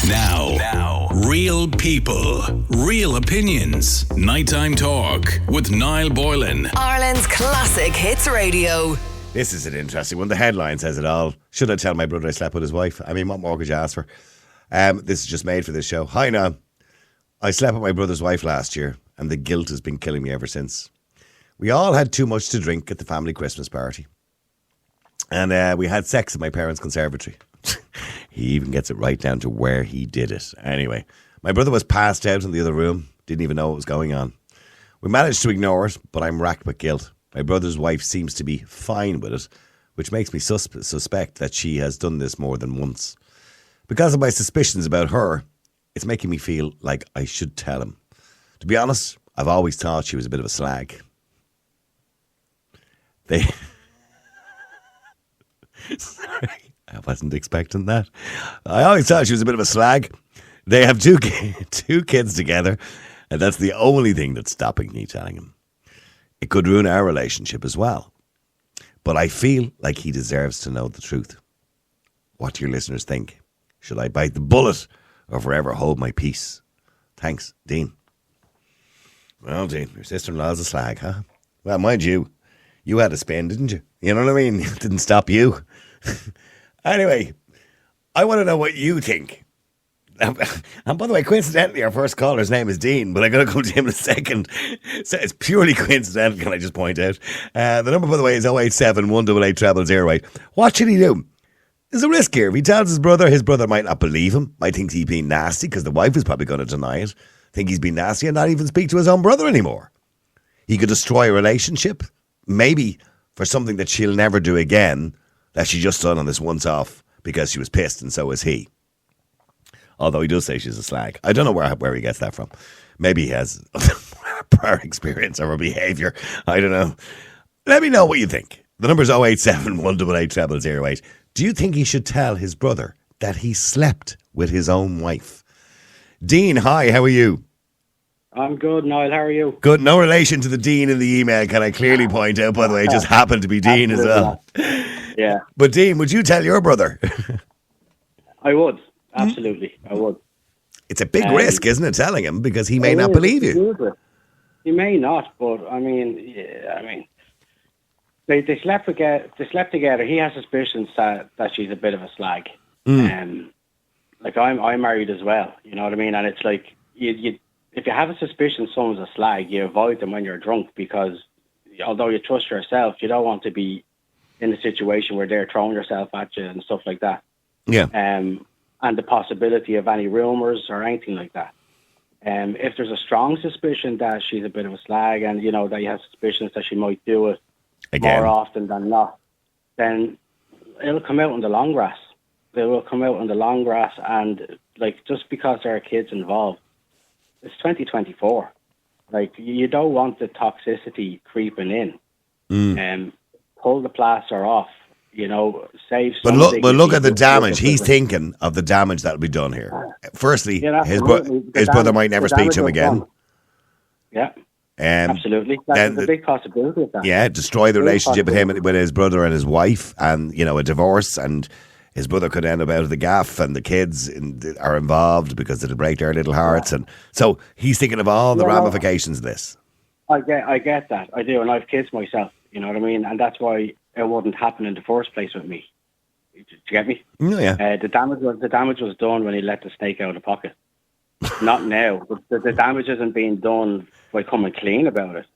Now, real people, real opinions. Nighttime talk with Niall Boylan. Ireland's classic hits radio. This is an interesting one. The headline says it all. Should I tell my brother I slept with his wife? I mean, what more could you ask for? This is just made for this show. Hi, Niall. I slept with my brother's wife last year, and the guilt has been killing me ever since. We all had too much to drink at the family Christmas party. And we had sex in my parents' conservatory. He even gets it right down to where he did it. Anyway, my brother was passed out in the other room. Didn't even know what was going on. We managed to ignore it, but I'm racked with guilt. My brother's wife seems to be fine with it, which makes me suspect that she has done this more than once. Because of my suspicions about her, it's making me feel like I should tell him. To be honest, I've always thought she was a bit of a slag. Sorry, I wasn't expecting that. I always thought she was a bit of a slag. They have two kids together, and that's the only thing that's stopping me telling him. It could ruin our relationship as well. But I feel like he deserves to know the truth. What do your listeners think? Should I bite the bullet or forever hold my peace? Thanks, Dean. Well, Dean, your sister-in-law's a slag, huh? Well, mind you, you had a spin, didn't you? You know what I mean? It didn't stop you. Anyway, I want to know what you think. And by the way, coincidentally, our first caller's name is Dean, but I'm going to come to him in a second. So it's purely coincidental, can I just point out. The number, by the way, is 087 188 0008. What should he do? There's a risk here. If he tells his brother might not believe him, might think he's been nasty, because the wife is probably going to deny it, think he's been nasty, and not even speak to his own brother anymore. He could destroy a relationship, maybe for something that she'll never do again, that she just done on this once off because she was pissed and so was he. Although he does say she's a slag. I don't know where he gets that from. Maybe he has prior experience or behaviour. I don't know. Let me know what you think. The number's 087 188 0008. Do you think he should tell his brother that he slept with his own wife? Dean, hi, how are you? I'm good, Niall. How are you? Good. No relation to the Dean in the email, can I clearly point out, by the way. It just happened to be Dean as well. Yeah. But Dean, would you tell your brother? I would. Absolutely. I would. It's a big risk, isn't it, telling him, because he may not believe you. He may not, but I mean, they slept together. He has suspicions that she's a bit of a slag. Like I'm married as well. You know what I mean? And it's like you if you have a suspicion someone's a slag, you avoid them when you're drunk, because although you trust yourself, you don't want to be in a situation where they're throwing yourself at you and stuff like that. Yeah. And the possibility of any rumours or anything like that. If there's a strong suspicion that she's a bit of a slag, and you know that you have suspicions that she might do it again more often than not, then it'll come out in the long grass. They will come out in the long grass, and like, just because there are kids involved, it's 2024. Like, you don't want the toxicity creeping in. Pull the plaster off. You know, save. But look at the damage. He's thinking of the damage that'll be done here. Firstly, his brother might never speak to him again. Yeah, absolutely. That's a big possibility of that. Yeah, destroy the relationship with his brother and his wife, and you know, a divorce, and his brother could end up out of the gaff, and the kids are involved because it'll break their little hearts, and so he's thinking of all the ramifications of this. I get that. I do, and I have kids myself. You know what I mean, and that's why it wouldn't happen in the first place with me. Do you get me? Oh, yeah. The damage was done when he let the snake out of the pocket. Not now. The damage isn't being done by coming clean about it.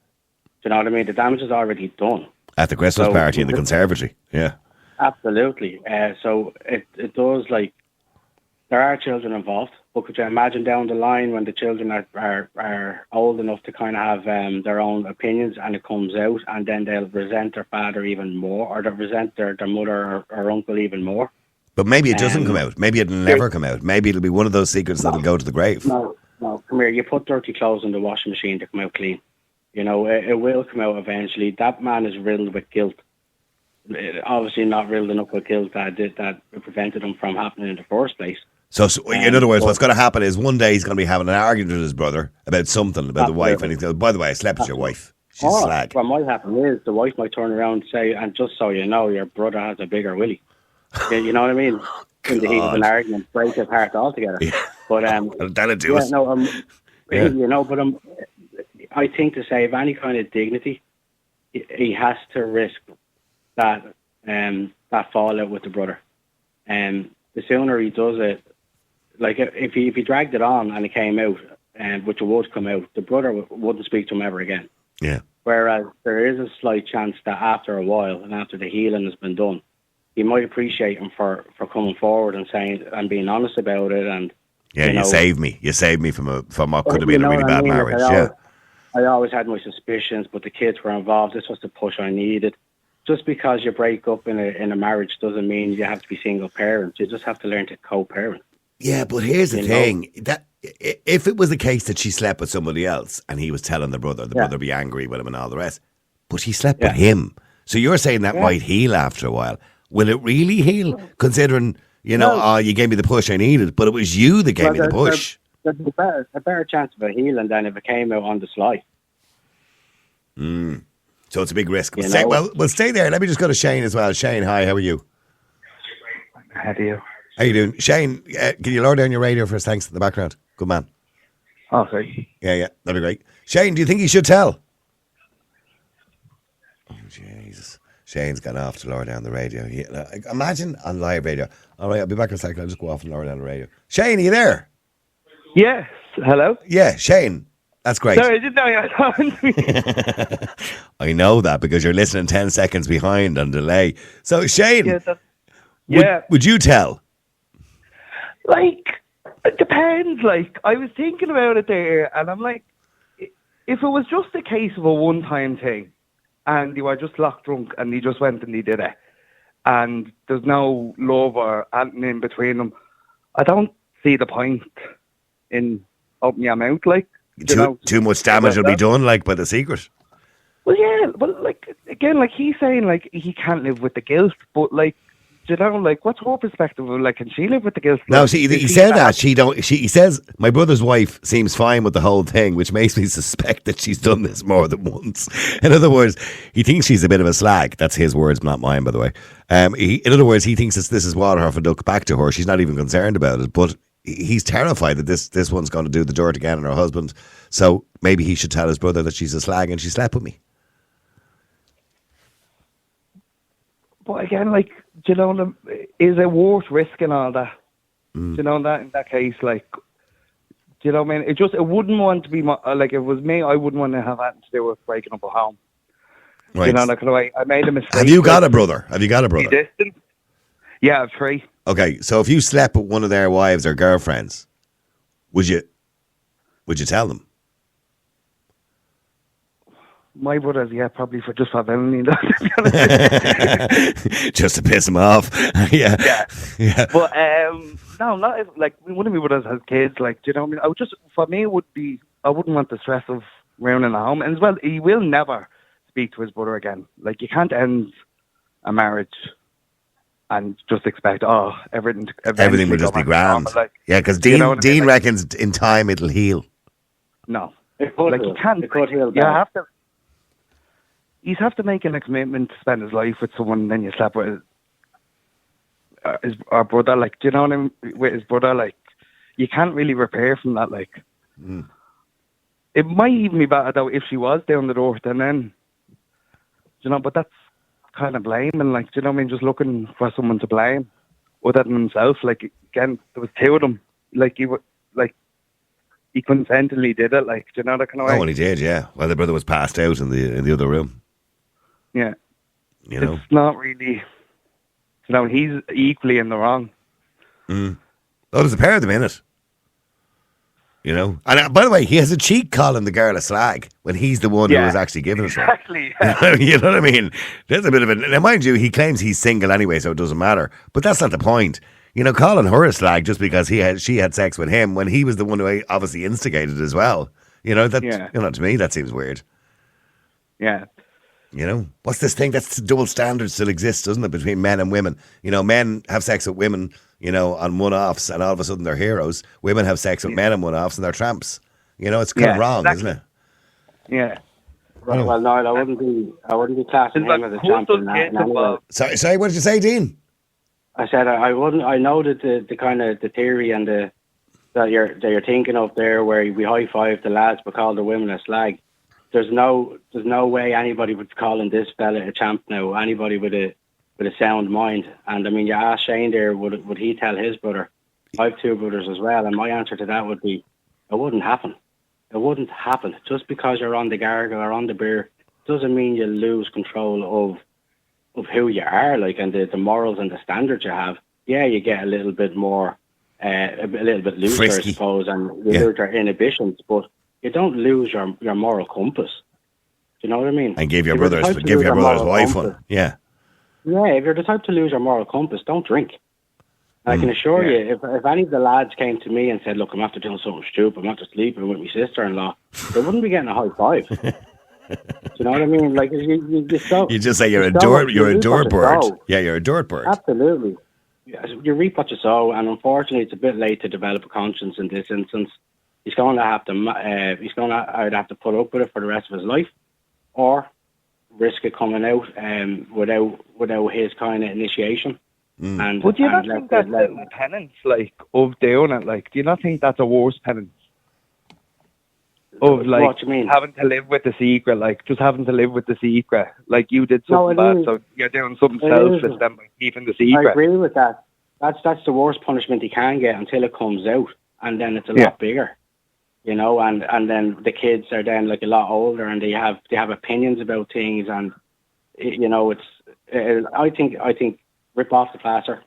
Do you know what I mean? The damage is already done. At the Christmas party in the conservatory. Yeah. Absolutely. So it does, like, there are children involved. But could you imagine down the line when the children are old enough to kind of have their own opinions, and it comes out, and then they'll resent their father even more, or they'll resent their mother or uncle even more? But maybe it doesn't come out. Maybe it'll never come out. Maybe it'll be one of those secrets that'll go to the grave. No, come here. You put dirty clothes in the washing machine to come out clean. You know, it will come out eventually. That man is riddled with guilt. Obviously not riddled enough with guilt that prevented him from happening in the first place. So in other words, what's going to happen is one day he's going to be having an argument with his brother about something, about the wife, and he's going, by the way, I slept with your wife. She's a slag. What might happen is the wife might turn around and say, and just so you know, your brother has a bigger willy. You know what I mean? in the heat of an argument, break it apart altogether. Yeah. But That'll do it. Yeah. You know, but I think to save any kind of dignity, he has to risk that fallout with the brother. And the sooner he does it, like if he dragged it on and it came out, which it would come out, the brother wouldn't speak to him ever again. Yeah. Whereas there is a slight chance that after a while and after the healing has been done, he might appreciate him for coming forward and saying and being honest about it. And you saved me. You saved me from what could have been a really bad marriage. I always had my suspicions, but the kids were involved. This was the push I needed. Just because you break up in a marriage doesn't mean you have to be single parents. You just have to learn to co-parent. Yeah, but here's the thing: that if it was the case that she slept with somebody else and he was telling the brother would be angry with him and all the rest, but he slept with him. So you're saying that might heal after a while. Will it really heal? Considering you gave me the push I needed, but it was you that gave me the push. There's a better chance of a healing than if it came out on the sly. So it's a big risk. We'll stay there. Let me just go to Shane as well. Shane, hi, how are you? How do you? How you doing? Shane, can you lower down your radio for us? Thanks in the background. Good man. Okay. Yeah, that'd be great. Shane, do you think he should tell? Oh, Jesus. Shane's gone off to lower down the radio. Imagine on live radio. All right, I'll be back in a second. I'll just go off and lower down the radio. Shane, are you there? Yes. Hello? Yeah, Shane. That's great. Sorry, I didn't know you had on. I know that because you're listening 10 seconds behind on delay. So, Shane, would you tell? Like, it depends. Like, I was thinking about it there, and I'm like, if it was just a case of a one-time thing, and you were just locked drunk, and he just went and he did it, and there's no love or anything in between them, I don't see the point in opening your mouth, like. Too much damage will be done, like, by the secret. Well, yeah, but, like, again, like, he's saying, like, he can't live with the guilt, but, like, like, what's her perspective of, like, can she live with the guilt? No, see, he said that. He says, my brother's wife seems fine with the whole thing, which makes me suspect that she's done this more than once. In other words, he thinks she's a bit of a slag. That's his words, not mine, by the way. In other words, he thinks this is water off a duck back to her. She's not even concerned about it, but he's terrified that this one's going to do the dirt again on her husband. So maybe he should tell his brother that she's a slag and she slept with me. But again, like, is it worth risking all that? That in that case, like, what I mean? It wouldn't want to be, like, if it was me, I wouldn't want to have anything to do with breaking up a home. Right. Like, I made a mistake. Have you got a brother? Distant? Yeah, I have 3. Okay, so if you slept with one of their wives or girlfriends, would you tell them? My brothers, probably for villainy. Just to piss them off. Yeah. But no, not if, like, one of my brothers has kids. Like, do you know what I mean? For me, it would be, I wouldn't want the stress of ruining a home. And as well, he will never speak to his brother again. Like, you can't end a marriage and just expect, everything will just be grand. Like, yeah, because Dean reckons in time it'll heal. No, like, you can't. You have to make a commitment to spend his life with someone, and then you sleep with our brother. Like, do you know what I mean? With his brother, like, you can't really repair from that. Like, it might even be better though if she was down the door, and then, but that's kind of blaming. Like, do you know what I mean? Just looking for someone to blame other than himself. Like, again, there was 2 of them. Like, he consentently did it. Like, do you know that kind of way? Oh, and he did, yeah. Well, the brother was passed out in the other room. Yeah. It's not really, he's equally in the wrong. Oh, there's a pair of them in it. And by the way, he has a cheek calling the girl a slag when he's the one who was actually giving it to her. Exactly. Yeah. You know what I mean? There's a bit of now, mind you, he claims he's single anyway, so it doesn't matter. But that's not the point. Calling her a slag just because she had sex with him when he was the one who obviously instigated as well. To me, that seems weird. Yeah. What's this thing? That's double standard still exists, doesn't it, between men and women? Men have sex with women, on one-offs, and all of a sudden they're heroes. Women have sex with men on one-offs, and they're tramps. It's kind of wrong, exactly. Isn't it? Yeah. Well, no, I wouldn't be classing him as a champ in that. Sorry, what did you say, Dean? I said I wouldn't. I know that the kind of the theory and that you're thinking of there, where we high five the lads but call the women a slag. There's no way anybody would calling this fella a champ now. Anybody with a sound mind. And I mean, you asked Shane there, would he tell his brother? I have two brothers as well, and my answer to that would be, it wouldn't happen. It wouldn't happen. Just because you're on the gargle or on the beer doesn't mean you lose control of who you are, like, and the morals and the standards you have. Yeah, you get a little bit more, a little bit looser, Frisky. I suppose, and you lose your inhibitions, but you don't lose your moral compass. Do you know what I mean? And give your If you're the brother's type to lose your moral wife compass- one. Yeah. Yeah, if you're the type to lose your moral compass, don't drink. I can assure you, if any of the lads came to me and said, look, I'm after doing something stupid, I'm after sleeping with my sister-in-law, they wouldn't be getting a high five. Do you know what I mean? Like, you just say you're a dirt bird. Yeah, you're a dirt bird. Absolutely. You reap what you sow, and unfortunately, it's a bit late to develop a conscience in this instance. He's going to have to either have to put up with it for the rest of his life, or risk it coming out without his kind of initiation. And, But do you not think that's little penance, like, of doing it? Like, do you not think that's a worse penance? Of, like, what do you mean? having to live with the secret, like, just having to live with the secret. Like, you did something bad, so you're doing something selfless then by keeping the secret. I agree with that. That's the worst punishment he can get until it comes out, and then it's a lot bigger, you know. And then the kids are then like a lot older, and they have opinions about things, and you know, I think rip off the plaster.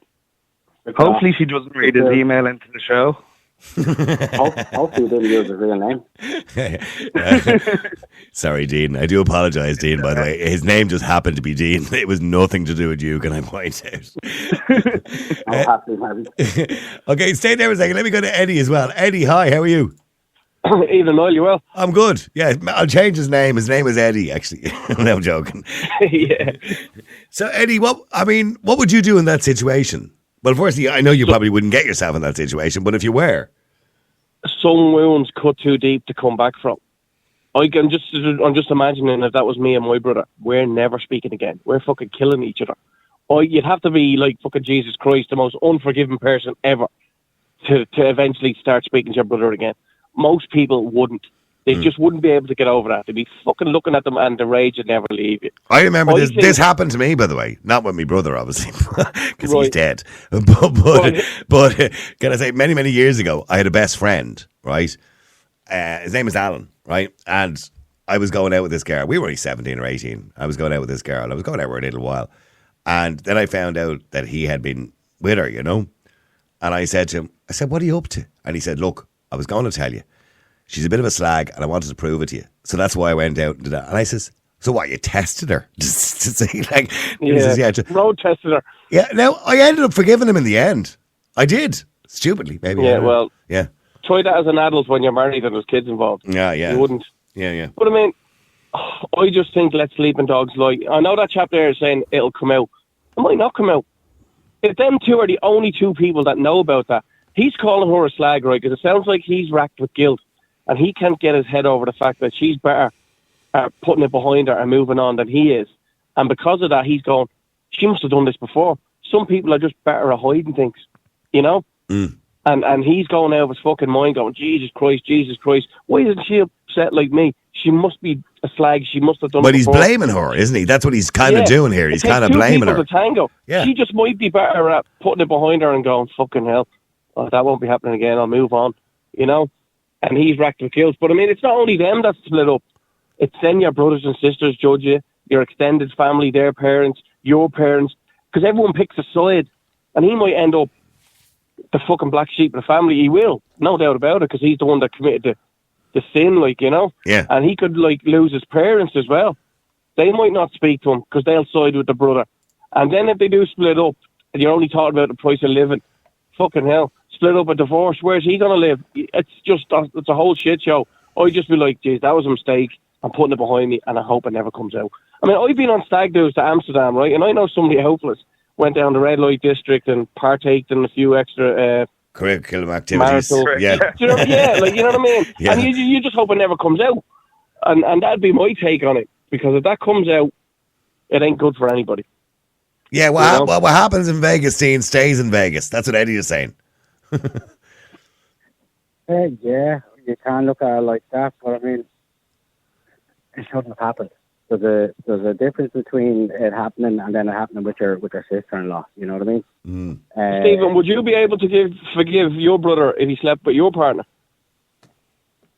Hopefully she doesn't read his email into the show. Hopefully he didn't use his real name. Sorry, Dean. I do apologise, Dean, by the way. His name just happened to be Dean. It was nothing to do with you, can I point out? Okay, stay there a second. Let me go to Eddie as well. Eddie, hi, how are you? Even Noel, you well? I'm good. Yeah, I'll change his name. His name is Eddie, actually. No, I'm joking. Yeah. So, Eddie, what would you do in that situation? Well, firstly, I know you probably wouldn't get yourself in that situation, but if you were, some wounds cut too deep to come back from. I'm just imagining if that was me and my brother, we're never speaking again. We're fucking killing each other. You'd have to be like fucking Jesus Christ, the most unforgiving person ever, to eventually start speaking to your brother again. Most people wouldn't. They just wouldn't be able to get over that. They'd be fucking looking at them, and the rage would never leave you. I remember this happened to me, by the way. Not with my brother, obviously, because he's dead. But can I say, many, many years ago, I had a best friend, right? His name is Alan, right? And I was going out with this girl. We were only 17 or 18. I was going out with this girl. I was going out for a little while. And then I found out that he had been with her, you know? And I said to him, what are you up to? And he said, look, I was going to tell you. She's a bit of a slag, and I wanted to prove it to you. So that's why I went out and did that. And I says, so what, you tested her? Just to say, like... road tested her. Yeah, now, I ended up forgiving him in the end. I did. Stupidly, maybe. Yeah, well... Yeah. Try that as an adult when you're married and there's kids involved. Yeah. You wouldn't. Yeah. But I mean, I just think let sleeping dogs lie. I know that chap there is saying it'll come out. It might not come out. If them two are the only two people that know about that, he's calling her a slag, right? Because it sounds like he's racked with guilt. And he can't get his head over the fact that she's better at putting it behind her and moving on than he is. And because of that, he's going, she must have done this before. Some people are just better at hiding things, you know? And he's going out of his fucking mind going, Jesus Christ, why isn't she upset like me? She must be a slag. She must have done it But he's before. blaming her, isn't he? That's what he's kind of doing here. He's kind of blaming her. To tango. Yeah. She just might be better at putting it behind her and going, fucking hell, that won't be happening again. I'll move on, you know? And he's racked with guilt. But I mean, it's not only them that's split up. It's then your brothers and sisters judge you, your extended family, their parents, your parents, because everyone picks a side. And he might end up the fucking black sheep of the family. He will, no doubt about it, because he's the one that committed the sin, like, you know? Yeah. And he could, like, lose his parents as well. They might not speak to him because they'll side with the brother. And then if they do split up, and you're only talking about the price of living, fucking hell, split up a divorce, where's he going to live? It's a whole shit show. I'd just be like, geez, that was a mistake. I'm putting it behind me, and I hope it never comes out. I mean, I've been on stag do's to Amsterdam, right? And I know somebody hopeless went down the red light district and partaked in a few extra curriculum activities. Yeah, you know what I mean? Yeah. And you just hope it never comes out. And that'd be my take on it, because if that comes out, it ain't good for anybody. Yeah, You know? what happens in Vegas, Dean, stays in Vegas. That's what Eddie is saying. Yeah, you can look at it like that, but I mean, it shouldn't have happened. There's a difference between it happening and then it happening with your sister-in-law. You know what I mean? Stephen, would you be able to forgive your brother if he slept with your partner?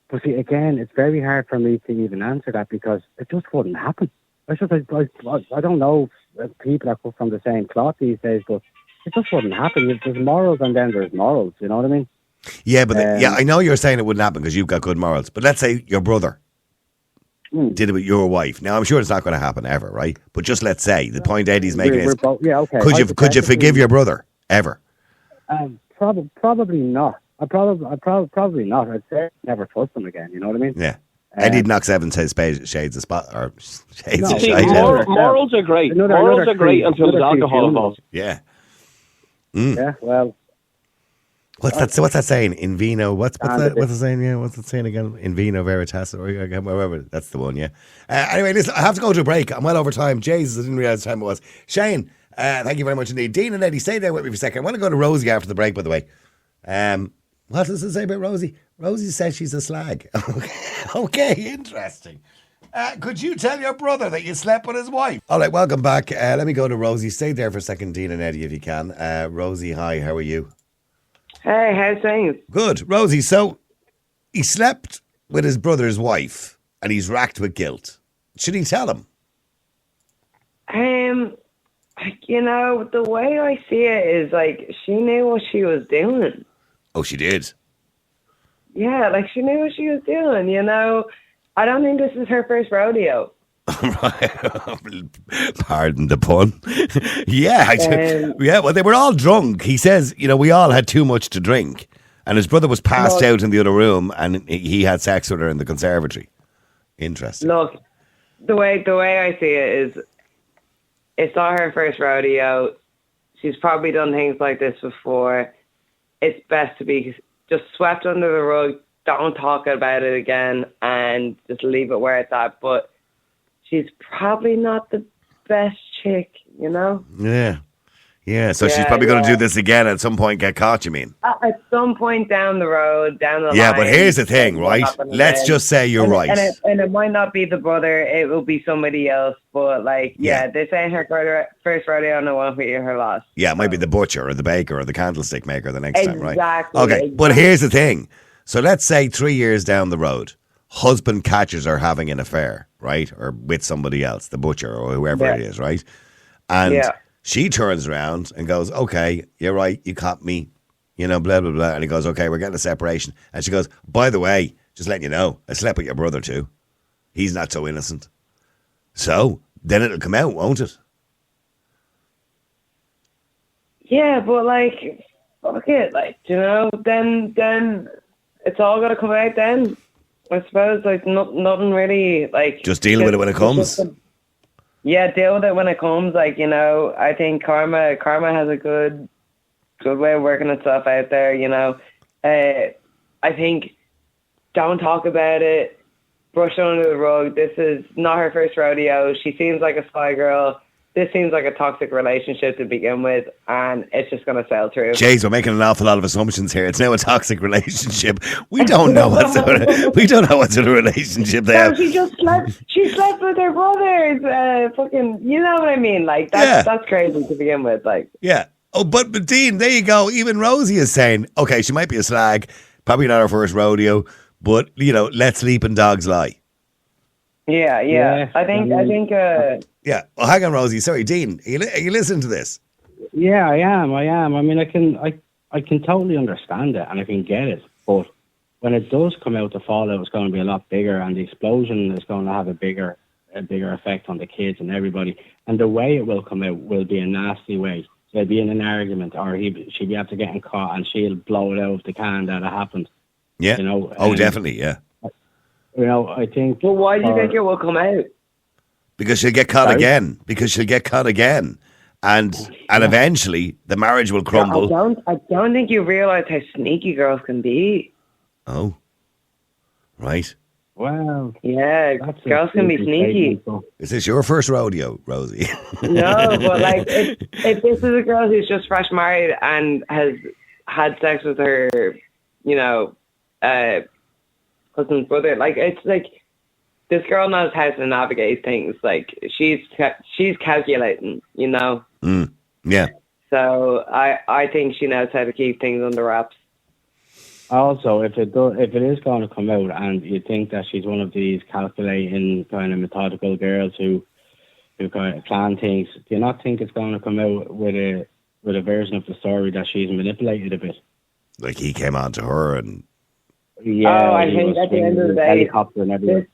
But see, again, it's very hard for me to even answer that because it just wouldn't happen. I don't know if people are cut from the same cloth these days, but it just wouldn't happen. There's morals and then there's morals. You know what I mean? Yeah, but I know you're saying it wouldn't happen because you've got good morals. But let's say your brother did it with your wife. Now, I'm sure it's not going to happen ever, right? But just let's say the point Eddie's making is, okay. Could you forgive your brother ever? Probably not. Probably not. I'd say never trust them again. You know what I mean? Yeah. Eddie knocks Evan shades of spot or shades of See, shite. morals are great. Morals are great until there's alcohol involved. Yeah. Yeah. Well. What's that saying? In vino. What's the saying? Yeah. What's it saying again? In vino veritas or whatever. That's the one. Yeah. Anyway, listen. I have to go to a break. I'm well over time. Jesus, I didn't realize the time it was. Shane, thank you very much indeed. Dean and Eddie, stay there with me for a second. I want to go to Rosie after the break. By the way. What does it say about Rosie? Rosie says she's a slag. Okay, interesting. Could you tell your brother that you slept with his wife? All right, welcome back. Let me go to Rosie. Stay there for a second, Dean and Eddie, if you can. Rosie, hi, how are you? Hey, how's things? Good. Rosie, so he slept with his brother's wife and he's racked with guilt. Should he tell him? You know, the way I see it is like she knew what she was doing. Oh, she did? Yeah, like she knew what she was doing, you know. I don't think this is her first rodeo. Pardon the pun. Yeah, yeah. Well, they were all drunk. He says, you know, we all had too much to drink, and his brother was passed out in the other room, and he had sex with her in the conservatory. Interesting. Look, the way I see it is, it's not her first rodeo. She's probably done things like this before. It's best to be just swept under the rug. Don't talk about it again, and just leave it where it's at. But she's probably not the best chick, you know? Yeah. Yeah, so she's probably going to do this again at some point, get caught, you mean? At some point down the road, down the line. Yeah, but here's the thing, right? Let's just say you're right. And it might not be the brother, it will be somebody else. But, like, this ain't her first rodeo, and it won't be her last. Yeah, it might be the butcher or the baker or the candlestick maker the next time, right? Exactly. Okay, but here's the thing. So let's say 3 years down the road, husband catches her having an affair, right? Or with somebody else, the butcher or whoever it is, right? And she turns around and goes, okay, you're right, you caught me, you know, blah, blah, blah. And he goes, okay, we're getting a separation. And she goes, by the way, just letting you know, I slept with your brother too. He's not so innocent. So then it'll come out, won't it? Yeah, but like, fuck it, like, you know, then it's all got to come out then. I suppose, like, nothing really, like... Just deal with it when it comes. Yeah, deal with it when it comes. Like, you know, I think karma has a good way of working itself out there, you know. I think don't talk about it, brush it under the rug. This is not her first rodeo. She seems like a spy girl. This seems like a toxic relationship to begin with, and it's just going to sail through. Jeez, we're making an awful lot of assumptions here. It's now a toxic relationship. We don't know what sort of relationship they have. She slept with her brothers. Fucking, you know what I mean? Like that's crazy to begin with. Like, yeah. Oh, but Dean, there you go. Even Rosie is saying, okay, she might be a slag, probably not her first rodeo, but you know, let sleeping dogs lie. Yeah. I think. Yeah. Well, hang on, Rosie. Sorry, Dean. Are you listening to this? Yeah, I am. I mean, I can totally understand it and I can get it. But when it does come out, the fallout is going to be a lot bigger, and the explosion is going to have a bigger effect on the kids and everybody. And the way it will come out will be a nasty way. They'll be in an argument, or she'll be after getting caught, and she'll blow it out of the can that it happened. Yeah. You know. Definitely. Yeah. You know, I think. But why do you think it will come out? Because she'll get caught again. And eventually the marriage will crumble. I don't think you realise how sneaky girls can be. Oh, right. Well, Yeah, that's a girls can be sneaky sneaky. statement, so- Is this your first rodeo, Rosie? No, but like, if this is a girl who's just fresh married and has had sex with her, husband's brother, like, it's like, this girl knows how to navigate things. Like, she's calculating, Yeah. So I think she knows how to keep things under wraps. Also, if it is going to come out, and you think that she's one of these calculating, kind of methodical girls who kind of plan things, do you not think it's going to come out with a version of the story that she's manipulated a bit? Like he came on to her and... Yeah, I he think was at the end of the swinging day, helicopter and everything.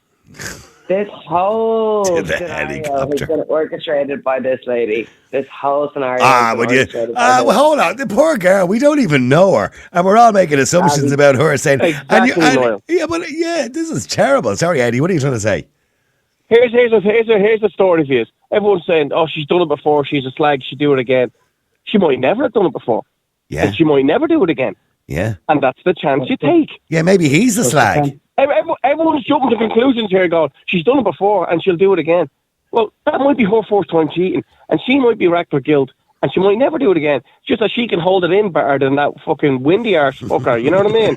This whole To the scenario helicopter. has been orchestrated by this lady. This whole scenario. Would you? Well, hold on. The poor girl. We don't even know her, and we're all making assumptions about her. Saying, Exactly, Niall. this is terrible. Sorry, Eddie. What are you trying to say? Here's the story for you. Everyone's saying, "Oh, she's done it before. She's a slag. She'd do it again." She might never have done it before, Yeah, and she might never do it again. yeah, And that's the chance you take. yeah. Maybe he's the slag. Everyone's jumping to conclusions here, going, she's done it before and she'll do it again. Well, that might be her first time cheating, and she might be racked with guilt, and she might never do it again. It's just that she can hold it in better than that fucking windy arse fucker, you know what I mean?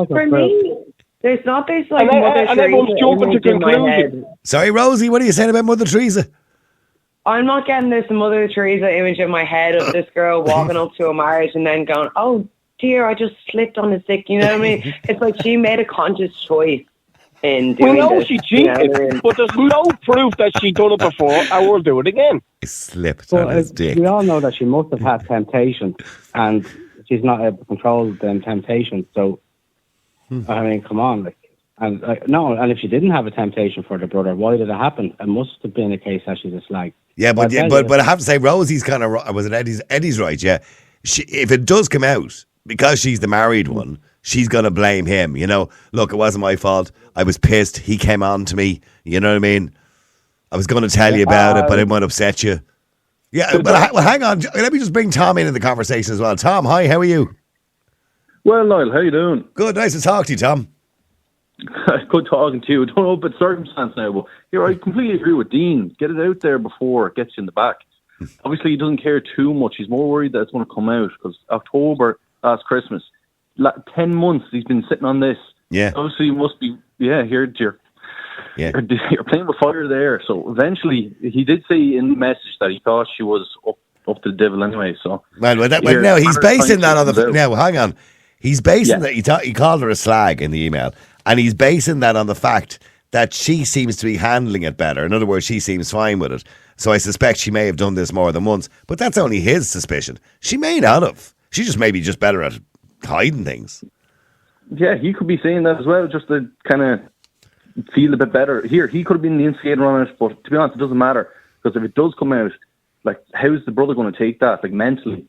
For me, there's not this like And Mother everyone's Teresa jumping to image in my conclusions. head. Sorry, Rosie. What are you saying about Mother Teresa? I'm not getting this Mother Teresa image in my head of this girl walking up to a marriage and then going, "Oh dear, I just slipped on the stick." You know what I mean? It's like she made a conscious choice in doing We know this. she cheated, but there's no proof that she done it before and will do it again. He slipped Well, on his dick. we all know that she must have had temptation, and she's not able to control them temptations. So, I mean, come on, and if she didn't have a temptation for the brother, why did it happen? It must have been a case that she's a slag. Yeah, but I'll tell you. but I have to say, Rosie's kind of was it Eddie's? Eddie's right. Yeah, if it does come out because she's the married one, she's gonna blame him. Look, it wasn't my fault. I was pissed. He came on to me. You know what I mean? I was going to tell you about it, but it might upset you. Yeah, but hang on. Let me just bring Tom into the conversation as well. Tom, hi. How are you? Well, Niall, how you doing? Good. Nice to talk to you, Tom. Good talking to you. I don't know about circumstance now, but here I completely agree with Dean. Get it out there before it gets you in the back. Obviously, he doesn't care too much. He's more worried that it's going to come out because October, last Christmas, 10 months he's been sitting on this. Yeah. Obviously, you must be, you're playing with fire there. So eventually, he did say in the message that he thought she was up to the devil anyway. So now he's basing that on the. Now, hang on. He's basing that he called her a slag in the email, and he's basing that on the fact that she seems to be handling it better. In other words, she seems fine with it. So I suspect she may have done this more than once, but that's only his suspicion. She may not have. She just may be just better at hiding things. Yeah, he could be saying that as well, just to kind of feel a bit better. Here, he could have been the instigator on it, but to be honest, it doesn't matter. Because if it does come out, like, how's the brother going to take that, like, mentally?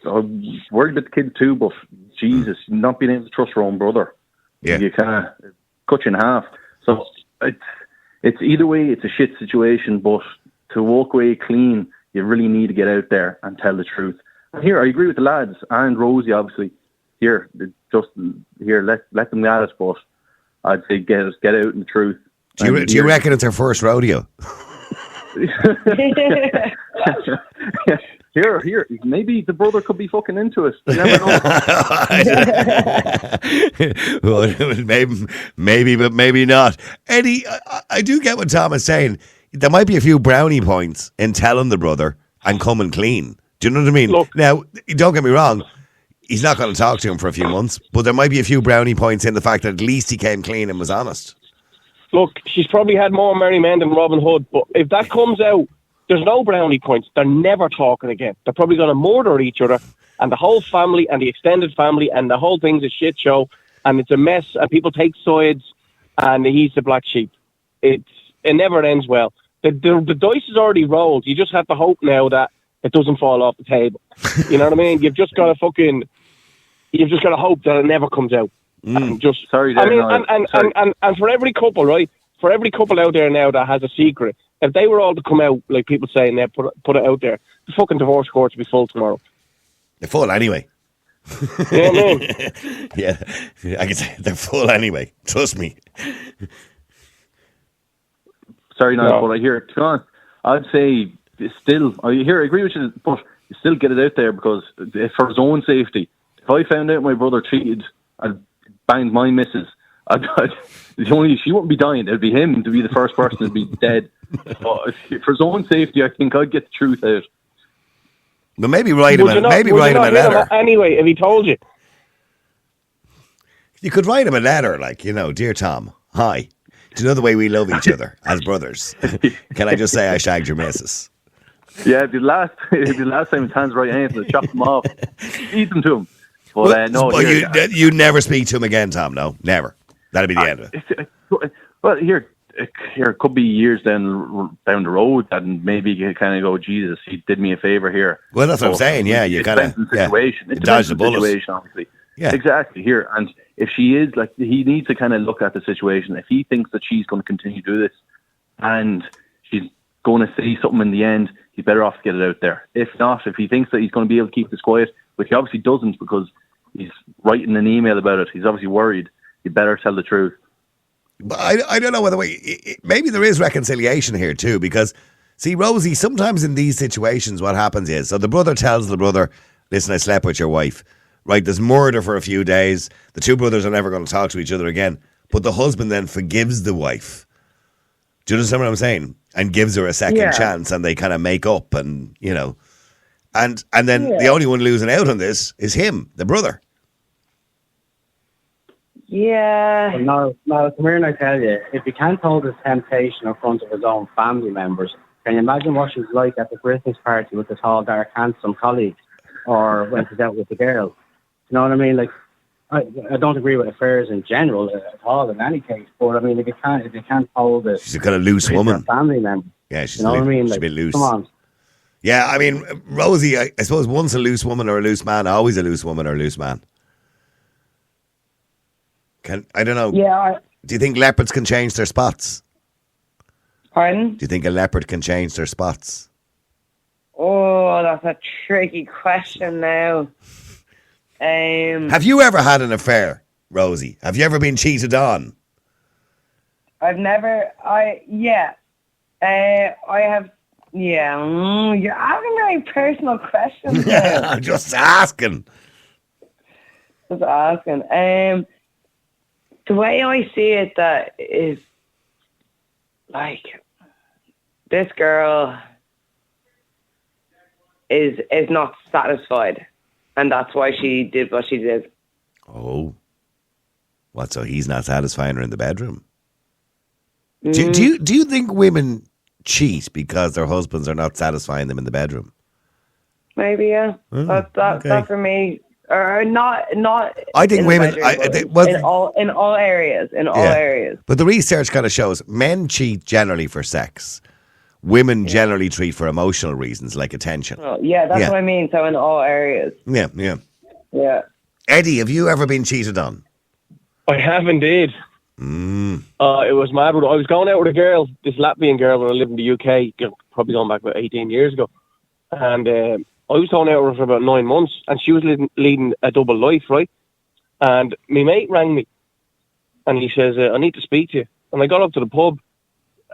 I'm worried about the kid too, but Jesus, not being able to trust your own brother. Yeah. You kind of cut you in half. So it's either way, it's a shit situation, but to walk away clean, you really need to get out there and tell the truth. And here, I agree with the lads, and Rosie, obviously. Here, let them at it, but I'd say get out in the truth. Do you reckon it's her first rodeo? Here, maybe the brother could be fucking into it. You never know. Well, maybe, but maybe not. Eddie, I do get what Tom is saying. There might be a few brownie points in telling the brother and coming clean. Do you know what I mean? Look, now, don't get me wrong. He's not going to talk to him for a few months, but there might be a few brownie points in the fact that at least he came clean and was honest. Look, she's probably had more merry men than Robin Hood, but if that comes out, there's no brownie points. They're never talking again. They're probably going to murder each other, and the whole family and the extended family, and the whole thing's a shit show, and it's a mess, and people take sides, and he's the black sheep. It never ends well. The dice is already rolled. You just have to hope now that it doesn't fall off the table. You know what I mean? You've just got to hope that it never comes out. And just sorry. I mean, and for every couple, right? For every couple out there now that has a secret, if they were all to come out, like people saying, they put it out there, the fucking divorce courts would be full tomorrow. They're full anyway. You know what I mean? Yeah, I can say they're full anyway. Trust me. Sorry, no, No. but I hear, to be honest, I'd say still, I agree with you, but you still get it out there because for his own safety. If I found out my brother cheated and banged my missus, she wouldn't be dying. It'd be him to be the first person to be dead. But for his own safety, I think I'd get the truth out. But maybe write him Would you not- maybe would you write him a not hear letter. anyway, if he told you. You could write him a letter, like, dear Tom, hi. Do you know the way we love each other as brothers? Can I just say I shagged your missus? Yeah, it'd be the last time his hands right anything to chop them off, eat them to him. But no, But here, you never speak to him again, Tom. No, never. That'd be the end of it. well, here it could be years down the road, and maybe you kind of go, Jesus, he did me a favor here. Well, that's what I'm saying. Yeah, you kind of situation. It dodge depends the on bullet. situation, obviously. Yeah, Exactly. Here, and if she is like, he needs to kind of look at the situation. If he thinks that she's going to continue to do this, and she's going to say something in the end, he's better off to get it out there. If not, if he thinks that he's going to be able to keep this quiet, which he obviously doesn't because he's writing an email about it, he's obviously worried. You better tell the truth. but I don't know whether maybe there is reconciliation here too, because see, Rosie, sometimes in these situations, what happens is, so the brother tells the brother, "Listen, I slept with your wife." Right, there's murder for a few days. The two brothers are never going to talk to each other again. But the husband then forgives the wife. Do you understand what I'm saying? And gives her a second chance, and they kind of make up, and and then the only one losing out on this is him, the brother. Yeah. Well, no, come here and I tell you, if he can't hold his temptation in front of his own family members, can you imagine what she's like at the Christmas party with the tall, dark, handsome colleague, or when she's out with the girls? You know what I mean? Like, I don't agree with affairs in general at all in any case, but I mean, if you can't hold it, She's a kind of loose woman. family member. Yeah, she's You know what I mean? she's Like, a bit loose. come on. Yeah, I mean, Rosie, I suppose once a loose woman or a loose man, always a loose woman or a loose man. I don't know. Yeah. Do you think leopards can change their spots? Pardon? Do you think a leopard can change their spots? Oh, that's a tricky question now. Have you ever had an affair, Rosie? Have you ever been cheated on? I've never. I have. Yeah. You're asking very personal questions now. I'm just asking. Just asking. The way I see it, that is like this girl is not satisfied, and that's why she did what she did. Oh, what? So he's not satisfying her in the bedroom? Do you think women cheat because their husbands are not satisfying them in the bedroom? Maybe, yeah. That for me, or not. I think in the women. bedroom, in all areas. But the research kind of shows men cheat generally for sex. Women generally treat for emotional reasons like attention. Oh, yeah, that's what I mean. So in all areas. Yeah. Yeah. Eddie, have you ever been cheated on? I have indeed. It was mad. I was going out with a girl, this Latvian girl, when I lived in the UK, probably going back about 18 years ago. And I was going out with her for about 9 months, and she was leading a double life, right? And my mate rang me, and he says, I need to speak to you. And I got up to the pub,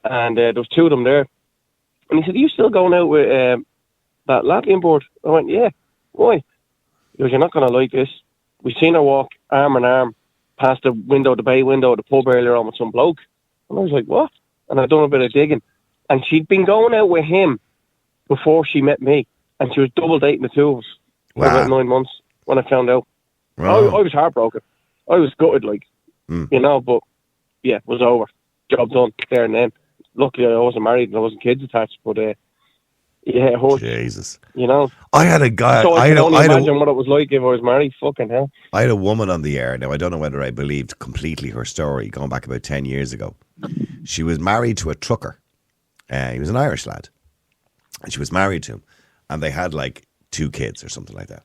and there was two of them there. And he said, are you still going out with that Latvian board? I went, yeah. Why? He goes, you're not going to like this. We seen her walk arm in arm past the bay window of the pub earlier on with some bloke. And I was like, what? And I'd done a bit of digging. And she'd been going out with him before she met me. And she was double dating the two of us for about 9 months when I found out. Wow. I was heartbroken. I was gutted, but yeah, it was over. Job done there and then. Luckily, I wasn't married and there wasn't kids attached, but yeah, it hurt. Jesus. I had a guy. So I can only imagine what it was like if I was married. Fucking hell. I had a woman on the air. Now, I don't know whether I believed completely her story, going back about 10 years ago. She was married to a trucker. He was an Irish lad. And she was married to him. And they had like 2 kids or something like that.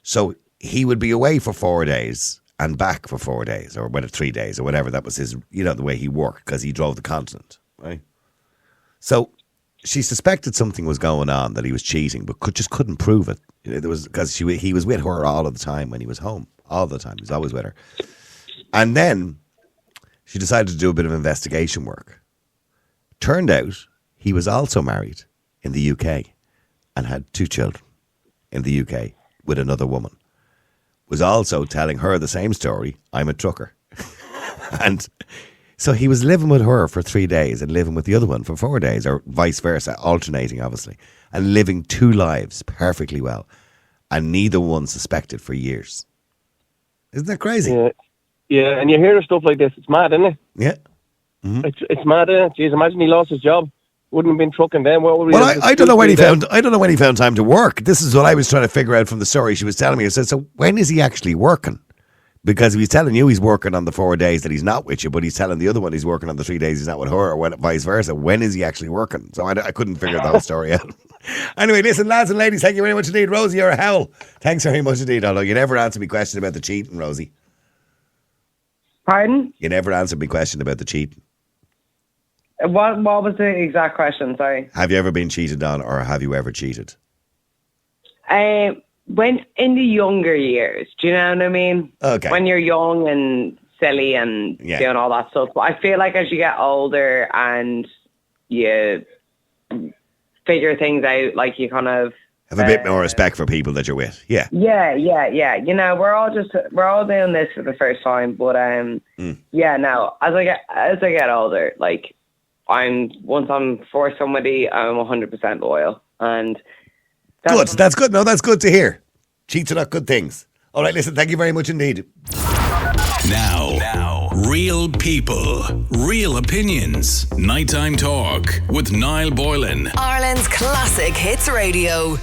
So he would be away for 4 days and back for 4 days, or 3 days, or whatever. That was his, the way he worked, because he drove the continent, right? So she suspected something was going on, that he was cheating, but just couldn't prove it. You know, there was because he was with her all of the time when he was home. All the time, he was always with her. And then she decided to do a bit of investigation work. Turned out he was also married in the UK and had 2 children in the UK with another woman. Was also telling her the same story. I'm a trucker. And so he was living with her for 3 days and living with the other one for 4 days, or vice versa, alternating obviously, and living 2 lives perfectly well. And neither one suspected for years. Isn't that crazy? Yeah, and you hear stuff like this. It's mad, isn't it? Yeah. Mm-hmm. It's mad, isn't it? Jeez, imagine he lost his job. Wouldn't have been trucking then. What would I don't know when he found. I don't know when he found time to work. This is what I was trying to figure out from the story she was telling me. I said, so when is he actually working? Because he's telling you he's working on the 4 days that he's not with you, but he's telling the other one he's working on the 3 days he's not with her, or vice versa. When is he actually working? So I couldn't figure the whole story out. Anyway, listen, lads and ladies, thank you very much indeed. Rosie, you're a hell. Thanks very much indeed. Although you never answered me question about the cheating, Rosie. Pardon? You never answered me question about the cheating. What was the exact question? Sorry. Have you ever been cheated on, or have you ever cheated? When in the younger years, do you know what I mean? Okay. When you're young and silly and doing all that stuff. But I feel like as you get older and you figure things out, like you kind of have a bit more respect for people that you're with. Yeah. Yeah. You know, we're all doing this for the first time, but yeah. Now, as I get older, like once I'm for somebody, I'm 100% loyal, and that's good. No, that's good to hear. Cheats are not good things. All right, listen. Thank you very much indeed. Now, real people, real opinions. Nighttime Talk with Niall Boylan. Ireland's Classic Hits Radio.